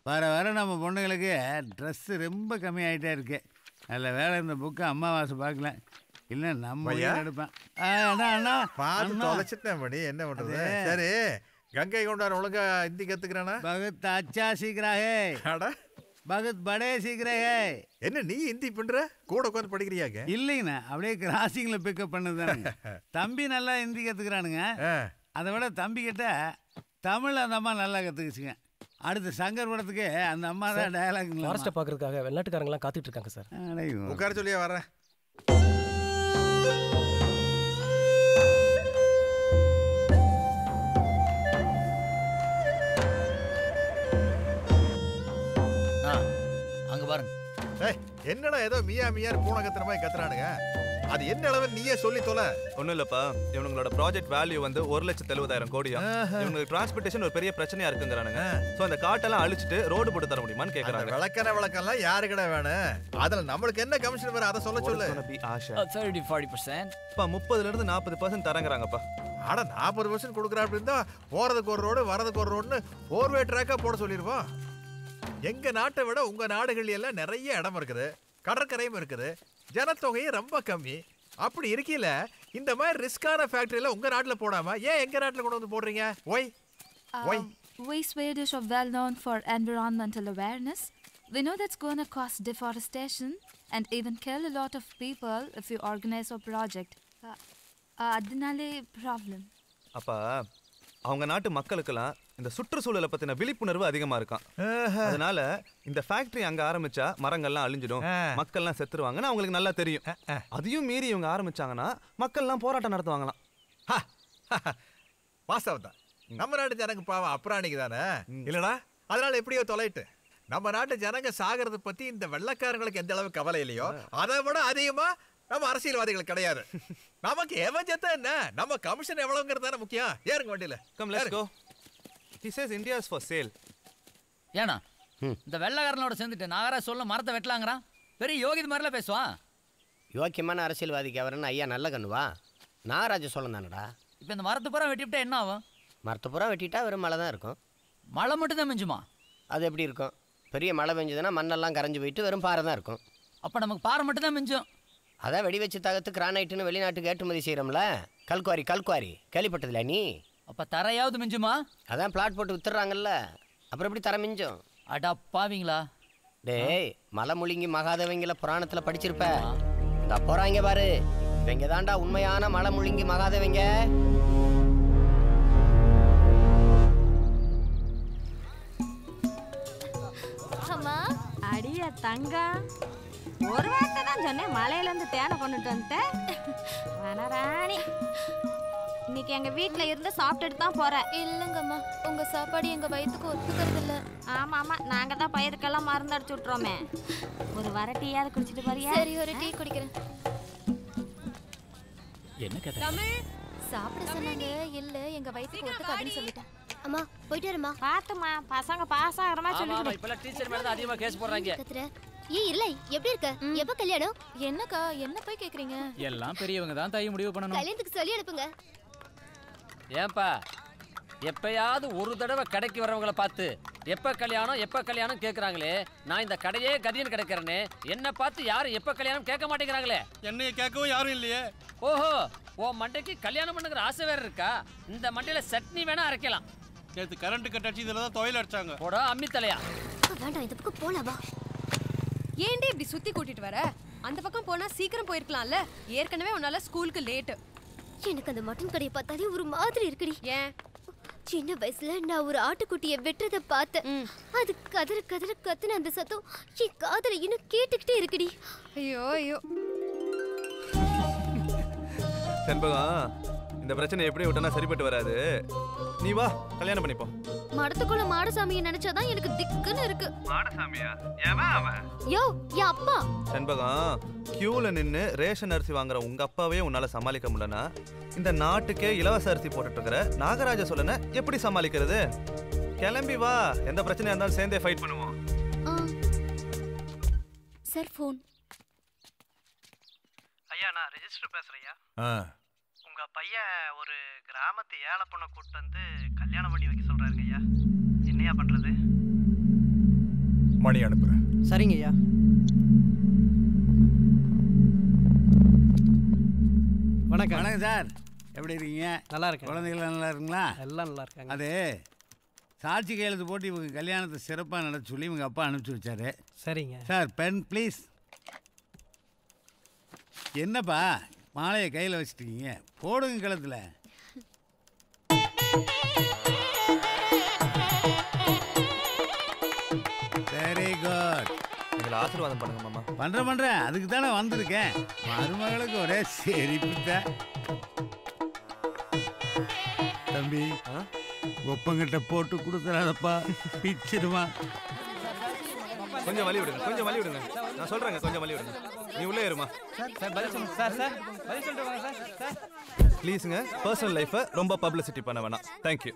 வர வர நம்ம பொண்ணுங்களுக்கு ட்ரெஸ்ஸு ரொம்ப கம்மியாகிட்டே இருக்கு. அதில் வேலை இந்த புக்கு அம்மாவாசை பார்க்கல, இல்லை நம்ம எடுப்பேன். அண்ணா அண்ணா பார்த்து தொலைச்சிட்டேன் மணி, என்ன பண்ணுறது? சரி, கங்கை கொண்டார் ஒழுங்கா ஹிந்தி கற்றுக்கிறானா? பகத் அச்சா சீக்கிராஹே, பகத் படே சீக்கிரஹே. என்ன நீ ஹிந்தி பண்ற? கூட உட்காந்து படிக்கிறியாங்க? இல்லைங்கண்ணா, அப்படியே கிராசிங்கில் பிக்கப் பண்ணதுதானுங்க. தம்பி நல்லா ஹிந்தி கற்றுக்குறானுங்க. அதை விட தம்பிக்கிட்ட தமிழ் அந்த அம்மா நல்லா கற்றுக்குச்சுங்க. அடுத்த சங்கர் படத்துக்கு அந்த அம்மா தான் டயலாக். ஃபாரஸ்ட்டை பார்க்கறதுக்காக வெளிநாட்டுக்காரங்களாம் காத்துட்டு இருக்காங்க சார். உட்கார சொல்லியா வரேன். அங்க பாருங்க. என்னடா ஏதோ மியா மியான்னு பூனை கத்துற மாதிரி கத்துறானுங்க. அது என்ன அளவு நீயே சொல்லி தொலை. ஒன்றும் இல்லைப்பா, இவங்களோட ப்ராஜெக்ட் வேல்யூ வந்து 1,70,000 கோடியா. இவங்களுக்கு டிரான்ஸ்போர்ட்டேஷன் ஒரு பெரிய பிரச்சனையா இருக்குங்கிறானுங்க. ஸோ அந்த காட்டெல்லாம் அழிச்சிட்டு ரோடு போட்டு தர முடியுமான்னு கேட்குறாங்க. விளக்கெல்லாம் யாருக்கிட்ட வேணும்? அதில் நம்மளுக்கு என்ன கமிஷன் வரும் அதை சொல்ல சொல்லு. 30% இப்போ 30% 40% தரங்கிறாங்கப்பா. ஆனா 40% கொடுக்குறா அப்படின்னா போறதுக்கு ஒரு ரோடு வரதுக்கு ஒரு ரோடுன்னு 4-வே ட்ராக்கா போட சொல்லிடுவோம். எங்க நாட்டை விட உங்க நாடுகள் எல்லாம் நிறைய இடம் இருக்குது, கடற்கரையும் இருக்குது, ஜனத்தொகையும் ரொம்ப கம்மி. அப்படி இருக்கீல இந்த மாதிரி ரிஸ்கான ஃபேக்டரியில உங்க நாட்டுல போடாம ஏன் எங்க நாட்டுல கொண்டு வந்து போடுறீங்க? Why why We Swedish are well known for environmental awareness. We know that's going to cause deforestation and even kill a lot of people if you organize a project. அதனாலே ப்ராப்ளம். அப்பா அவங்க நாட்டு மக்களுக்கெல்லாம் இந்த சுற்றுச்சூழலை பத்தின விழிப்புணர்வு அதிகமா இருக்கான். அதனால இந்த ஃபேக்டரி அங்க ஆரம்பிச்சா மரங்கள்லாம் அழிஞ்சிடும், மக்கள்லாம் செத்துருவாங்கன்னு அவங்களுக்கு நல்லா தெரியும். அதையும் மீறி இவங்க ஆரம்பிச்சாங்கன்னா மக்கள்லாம் போராட்டம் நடத்துவாங்களாம். வாஸ்தவம் தான். நம்ம நாட்டு ஜனங்க பாவம் அப்புறாணிக்கு தானே இல்லடா. அதனால எப்படியோ தொலைட்டு நம்ம நாட்டு ஜனங்க சாகிறத பத்தி இந்த வெள்ளக்காரங்களுக்கு எந்த அளவு கவலை இல்லையோ அதை விட அதிகமா நம்ம அரசியல்வாதிகள் கிடையாது. நமக்கு எவன் செத்தா என்ன, நம்ம கமிஷன் எவ்வளவுங்கிறது தானே முக்கியம். ஏறுங்க வண்டியில. Come let's go. He says India is for sale. ஏனா இந்த வெள்ளக்காரனோட சேர்ந்துட்டு நாகரா சொல்ல மரத்தை வெட்டலாங்கறான். பெரிய யோகி மாதிரில பேசுவான். யோக்கியமான அரசியல்வாதிக்கு அவரன்னு ஐயா நல்ல கண்ணுவா. நாகராஜ சொல்லம் தானடா. இப்போ இந்த மரத்தை பூரா வெட்டிவிட்டா என்ன ஆகும்? மரத்தை பூரா வெட்டிட்டா வெறும் மழை தான் இருக்கும். மழை மட்டும் தான் மிஞ்சுமா? அது எப்படி இருக்கும்? பெரிய மழை பெஞ்சதுன்னா மண்ணெல்லாம் கரைஞ்சு போயிட்டு வெறும் பாறை தான் இருக்கும். அப்போ நமக்கு பாறை மட்டும் தான் மிஞ்சும். அதான் வெடி வச்சு தகத்து கிரானைட்டுன்னு வெளிநாட்டுக்கு ஏற்றுமதி செய்கிறோம்ல. கல்குவாரி கேள்விப்பட்டதில்ல நீ? அப்போ தரையாவது மிஞ்சுமா? அதான் பிளாட் போட்டு வித்துறாங்கல்ல, அப்புறம் எப்படி தர மிஞ்சும்? அடா பாவீங்களா. டேய் மலை முழுங்கி மகாதேவங்கள புராணத்தில் படிச்சிருப்ப. இந்த போறாங்க பாரு, இவங்க தாண்டா உண்மையான மலை முழுங்கி மகாதேவங்க. அடிய தங்கா, ஒரு வார்த்தை தான் சொன்னேன், மலையிலேருந்து தேனை கொண்டுட்டு வந்துட்டேன். வனராணி, இன்னைக்கு எங்க வீட்டுல இருந்து சாப்பிட்டுட்டு தான் போறேன். இல்லங்கம்மா, உங்க சாப்பாடு எங்க வயிற்றுக்கு ஒத்துக்கிறது இல்ல. ஆமா நாங்க தான் பயிருக்கெல்லாம் மருந்து அடிச்சு விட்டுறோமே. ஒரு வர டீயாவது குடிச்சிட்டு போறியா? சரி, ஒரு டீ குடிக்கிறேன். என்ன கேட்ட? தமிழ் சாப்பிட சொன்னாங்க, இல்ல எங்க வயிற்றுக்கு ஒத்துக்காதுன்னு சொல்லிட்டேன். அம்மா போயிட்டு வரமா. பாத்துமா, பசங்க பாஸ் ஆகிற மாதிரி சொல்லி. இப்ப டீச்சர் மேல தான் அதிகமா கேஸ் போடுறாங்க. ஏய் இல்ல, எப்படி இருக்க? எப்ப கல்யாணம்? என்னக்கா என்ன போய் கேக்குறீங்க? எல்லாம் பெரியவங்க தான் தாய் முடிவு பண்ணணும். கல்யாணத்துக்கு சொல்லி அனுப்புங்க. ஏன்பா எப்பயாவது ஒரு தடவை கடைக்கு வரவங்களை பார்த்து எப்ப கல்யாணம் கேக்குறாங்களே. நான் இந்த கடையே கதின்னு கிடக்கிறேன்னு என்ன பார்த்து யாரும் எப்ப கல்யாணம் கேட்க மாட்டேங்கிறாங்களே. என்னைய கேட்கவும் யாரும் இல்லையே. ஓஹோ, ஓ மண்டைக்கு கல்யாணம் பண்ணுங்கிற ஆசை வேற இருக்கா? இந்த மண்டையில சட்னி வேணா அரைக்கலாம். நேத்து கரண்ட் கட் அடிச்சு இதுல தான் தொழில் அடிச்சாங்க. போடா அம்மி தலையா. வேண்டாம், இந்த பக்கம் போலாமா? ஏன்டி இப்படி சுத்தி கூட்டிட்டு வர? அந்த பக்கம் போனா சீக்கிரம் போயிருக்கலாம்ல. ஏற்கனவே உன்னால ஸ்கூலுக்கு லேட். எனக்கு அந்த மட்டன் கடையை பார்த்தாலே ஒரு மாதிரி இருக்குடி. ஏன்? சின்ன வயசுல நான் ஒரு ஆட்டுக்குட்டியை வெட்டுறத பார்த்தேன். அது கதற கத்துன அந்த சத்தம் என் காதுல இன்னும் கேட்டுக்கிட்டே இருக்குடி. ஐயோ ஐயோ. செண்பகம், இந்த பிரச்சனை எப்படி விட்டனா சரிப்பட்டு வராது. நீ வா, கல்யாணம் பண்ணிப்போ. மடத்துக்குள்ள மாடசாமியை நினைச்சாதான் எனக்கு திக்குன்னு இருக்கு. மாடசாமியா? ஏவன் அவன்? யோ, என் அப்பா. செண்பகம், கியூல நின்னு ரேஷன் அரிசி வாங்குற உங்க அப்பாவே உன்னால சமாளிக்க முடியலனா இந்த நாட்டுக்கே இலவச அரிசி போட்டுட்டு இருக்கிற நாகராஜ சொல்லன எப்படி சமாளிக்கிறது? கிளம்பி வா, எந்த பிரச்சனையா இருந்தாலும் சேர்ந்தே ஃபைட் பண்ணுவோம். Sir phone. ஐயா, நான் ரெஜிஸ்டர் பேசுறேயா. உங்க பையன் ஒரு கிராமத்து ஏழை பொண்ணை கூட்டு வந்து கல்யாணம் பண்ணி வைக்க சொல்றாருங்க ஐயா. என்னையா பண்றது? மணி அனுப்புறேன். சரிங்க ஐயா. வணக்கம். வணக்கம் சார், எப்படி இருக்கீங்க? நல்லா இருக்கேன். குழந்தைகள்லாம் நல்லா இருக்குங்களா? எல்லாம் நல்லா இருக்காங்க. அது சாட்சி கையெழுத்து போட்டு இவங்க கல்யாணத்தை சிறப்பாக நடத்த சொல்லி இவங்க அப்பா அனுப்பிச்சி வச்சாரு. சரிங்க சார், பென் ப்ளீஸ். என்னப்பா மாலையை கையில் வச்சுட்டீங்க, போடுங்க கழுத்தில். Very good. எங்களை ஆசீர்வாதம் பண்ணுங்க மாமா. பண்ணுறேன், அதுக்கு தானே வந்திருக்கேன். மருமகளுக்கு ஒரே சிரிப்புதான். தம்பி, ஒப்பங்கிட்ட போட்டு கொடுத்துறாதப்பா, பிச்சிடுவான். கொஞ்சம் வழி விடுங்க, கொஞ்சம் வழி விடுங்க. நான் சொல்றேங்க, கொஞ்சம் வழி விடுங்க. நீ உள்ளே இருமா. ப்ளீஸுங்க, பர்சனல் லைஃபை ரொம்ப பப்ளிசிட்டி பண்ண வேணாம். தேங்க்யூ.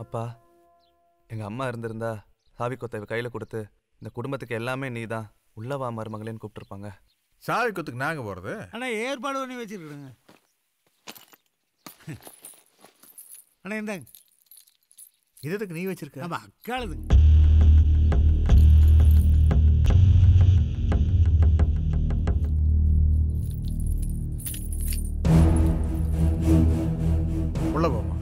அப்பா, எங்கள் அம்மா இருந்திருந்தா சாவி கொத்தை கையில் கொடுத்து இந்த குடும்பத்துக்கு எல்லாமே நீ தான் உள்ளவா மருமகளேன்னு கூப்பிட்டுருப்பாங்க. சாவி கொத்துக்கு நாங்கள் போகிறது? ஆனால் ஏற்பாடு பண்ணி வச்சுருக்குறேங்க. அண்ணா இந்தாங்க. இதுக்கு நீ வச்சிருக்க? ஆமாம், அக்காளுதுங்க. உள்ள போமா.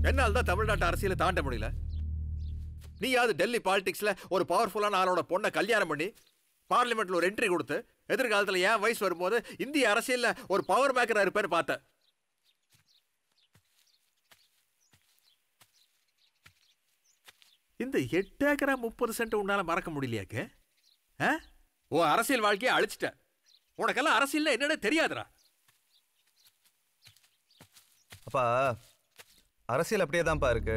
என்னால் தான் தமிழ்நாட்டு அரசியலை தாண்ட முடியல. நீயாவது டெல்லி பாலிடிக்ஸ்ல ஒரு பவர்ஃபுல்லான ஆளோட பொண்ணை கல்யாணம் பண்ணி பார்லிமெண்ட்ல ஒரு என்ட்ரி கொடுத்து எதிர்காலத்தில் ஏன் வயசு வரும்போது இந்திய அரசியல்ல ஒரு பவர் மேக்கரா இருப்பேன்னு பார்த்த. இந்த 8 ஏக்கரா 30 சென்ட் உன்னால மறக்க முடியலையாக்கு? ஓ அரசியல் வாழ்க்கையை அழிச்சிட்ட. உனக்கெல்லாம் அரசியல் என்னன்னு தெரியாதுடா. அப்பா, அரசியல் அப்படியே தான்ப்பா இருக்கு.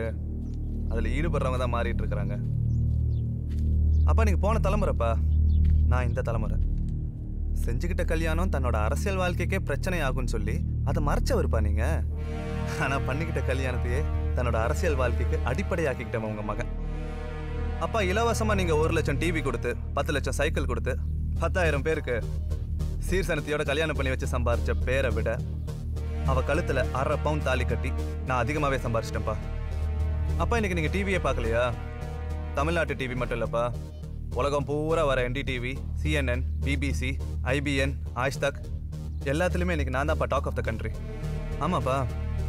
அதில் ஈடுபடுறவங்க தான் மாறிட்டு இருக்கிறாங்க. அப்பா, நீங்கள் போன தலைமுறைப்பா, நான் இந்த தலைமுறை. செஞ்சுக்கிட்ட கல்யாணம் தன்னோட அரசியல் வாழ்க்கைக்கே பிரச்சனை ஆகும்னு சொல்லி அதை மறைச்சவருப்பா நீங்கள். ஆனால் பண்ணிக்கிட்ட கல்யாணத்தையே தன்னோட அரசியல் வாழ்க்கைக்கு அடிப்படையாக்கிக்கிட்டவன் உங்கள் மகன். அப்பா, இலவசமாக நீங்கள் 1 லட்சம் டிவி கொடுத்து 10 லட்சம் சைக்கிள் கொடுத்து 10,000 பேருக்கு சீர்சனத்தையோட கல்யாணம் பண்ணி வச்சு சம்பாரிச்ச பேரை விட அவள் கழுத்தில் 1/2 பவுன் தாலி கட்டி நான் அதிகமாகவே சம்பாரிச்சிட்டேன்ப்பா. அப்பா, இன்னைக்கு நீங்கள் டிவியே பார்க்கலையா? தமிழ்நாட்டு டிவி மட்டும் இல்லைப்பா, உலகம் பூரா வர NDTV, CNN, BBC, IBN, ஆய்ஸ்தக் எல்லாத்துலேயுமே இன்னைக்கு நான் தான்ப்பா டாக் ஆஃப் த கண்ட்ரி. ஆமாப்பா,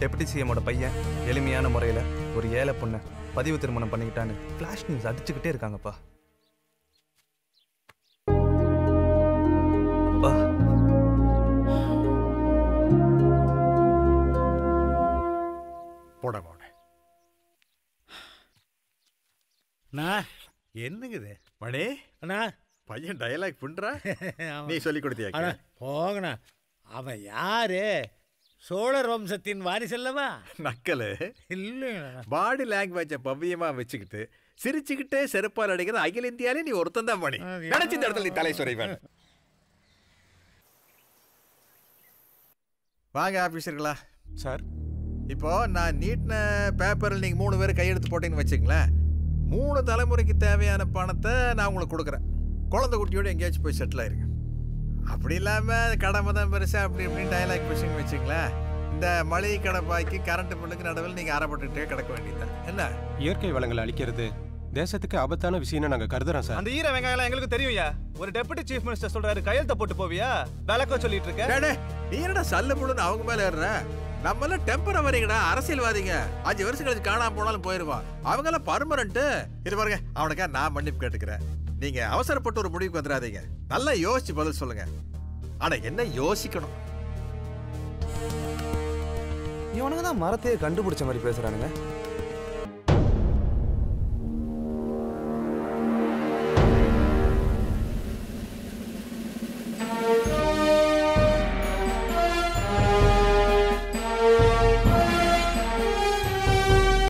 டெப்டி சிஎம்மோட பையன் எளிமையான முறையில் ஒரு ஏழை பொண்ணை பதிவு திருமணம் பண்ணிக்கிட்டான்னு ஃப்ளாஷ் நியூஸ் அடிச்சுக்கிட்டே இருக்காங்கப்பா. அப்பா, போட போட என்னங்குது மணி அண்ணா? பையன் டயலாக் பண்றா? நீ சொல்லி கொடுத்தியா? போகண்ணா, அவன் யாரு? சோழர் வம்சத்தின் வாரிசல்லவா? நக்கலு இல்லைங்க. பாடி லாங்குவேஜை பவ்யமா வச்சுக்கிட்டு சிரிச்சுக்கிட்டே செருப்பால் அடிக்கிறது அகில இந்தியாலே நீ ஒருத்தன் தான் பண்ணி நினைச்ச இந்த இடத்துல நீ தலை சொறைவன். வாங்க ஆபீசர்களா. சார், இப்போ நான் நீட்டின பேப்பரில் நீங்கள் 3 பேர் கையெழுத்து போட்டீங்கன்னு வச்சுங்களேன், 3 தலைமுறைக்கு தேவையான பணத்தை நான் உங்களுக்கு கொடுக்குறேன். குழந்தை குட்டியோடு எங்கேயாச்சும் போய் செட்டில் ஆயிருங்க. அப்படி இல்லாமல் கடமை தான் பெருசாக அப்படி இப்படின்னு டயலாக் பேசுங்கன்னு வச்சுங்களேன், இந்த மளிகை கடை பாய்க்கு கரண்ட் பில்லுக்கு நடுவில் நீங்கள் அறப்பட்டுக்கிட்டே கிடக்க வேண்டியதுதான். என்ன இயற்கை வளங்களை அழிக்கிறது தேசத்துக்கு ஆபத்தான விஷயம்னு நாங்க கருதுறோம் சார். அந்த ஈர வெங்காயம் எங்களுக்கு தெரியும்யா. ஒரு டெபுட்டி சீஃப் மினிஸ்டர் சொல்றாரு கையெழுத்த போட்டு போவியா? விளக்க சொல்லிட்டு இருக்க. நீ என்னடா சல்ல முழுன்னு அவங்க மேல ஏறுற? நம்ம எல்லாம் டெம்பரவரிங்கடா, அரசியல்வாதிங்க. 5 வருஷம் கழிச்சு காணாம போனாலும் போயிருவான். அவங்க எல்லாம் பர்மனன்ட். இது பாருங்க, அவனுக்கா நான் மன்னிப்பு கேட்டுக்கிறேன். நீங்க அவசரப்பட்டு ஒரு முடிவுக்கு வந்துடாதீங்க. நல்லா யோசிச்சு பதில் சொல்லுங்க. ஆனா என்ன யோசிக்கணும்? இவனுங்க தான் மரத்தையே கண்டுபிடிச்ச மாதிரி பேசுறானுங்க.